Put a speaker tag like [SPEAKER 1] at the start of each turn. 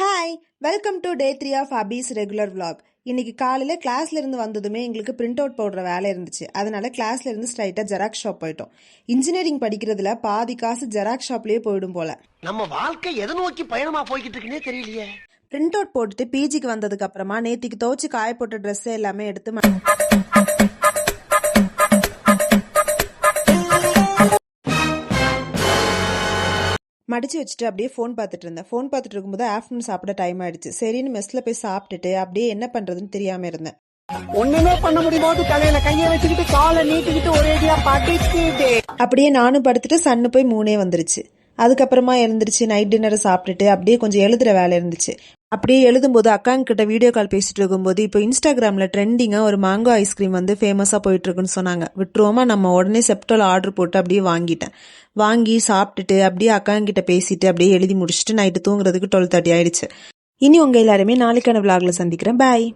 [SPEAKER 1] Hi, welcome to day 3 of office regular vlog. இன்னைக்கு காலையில் கிளாஸ்ல இருந்து வந்ததுமே எங்களுக்கு பிரிண்ட் அவுட் போடுற வேலை இருந்துச்சு. அதனால கிளாஸ்ல இருந்து ஸ்ட்ரைட்டாக ஜெராக்ஸ் ஷாப் போயிட்டோம். இன்ஜினியரிங் படிக்கிறதுல பாதி காசு ஜெராக்ஸ் ஷாப்லேயே போயிடும் போல.
[SPEAKER 2] நம்ம வாழ்க்கை எதை நோக்கி பயணமா போய்கிட்டு இருக்குன்னே தெரியலையே.
[SPEAKER 1] பிரிண்ட் அவுட் போட்டுட்டு பிஜிக்கு வந்ததுக்கு அப்புறமா நேத்திக்கு துவச்சு காய போட்ட ட்ரெஸ் எல்லாமே எடுத்து மடிச்சு வச்சுட்டு அப்படியே ஃபோன் பார்த்துட்டு இருந்தேன். ஃபோன் பார்த்துட்டு இருக்கும்போது ஆஃப்டர்நூன் சாப்பிட டைம் ஆயிடுச்சு. சரின்னு மெஸ்ல போய் சாப்பிட்டுட்டு அப்படியே என்ன பண்றதுன்னு தெரியாம இருந்தேன்.
[SPEAKER 2] ஒண்ணுமே பண்ண முடியும், தலையில கைய வச்சுக்கிட்டு காலை நீட்டிக்கிட்டு ஒரேடியா படுத்துட்டு
[SPEAKER 1] அப்படியே நானும் படுத்துட்டு சன்னு போய் 3 வந்துருச்சு. அதுக்கப்புறமா எழுந்திருச்சு நைட் டின்னர் சாப்பிட்டுட்டு அப்படியே கொஞ்சம் எழுதுற வேலை இருந்துச்சு. அப்படியே எழுதும்போது அக்காங்க கிட்ட வீடியோ கால் பேசிட்டு இருக்கும்போது இப்போ இன்ஸ்டாகிராம்ல ட்ரெண்டிங்கா ஒரு மேங்கோ ஐஸ்கிரீம் வந்து ஃபேமஸா போயிட்டு இருக்குன்னு சொன்னாங்க. விட்டுருவோமா, நம்ம உடனே செப்டோல ஆர்டர் போட்டு அப்படியே வாங்கிட்டேன். வாங்கி சாப்பிட்டுட்டு அப்படியே அக்காங்க கிட்ட பேசிட்டு அப்படியே எழுதி முடிச்சுட்டு நைட்டு தூங்குறதுக்கு 12:30 ஆயிடுச்சு. இனி உங்க எல்லாருமே நாளைக்கான விளாக்ல சந்திக்கிறேன். பாய்.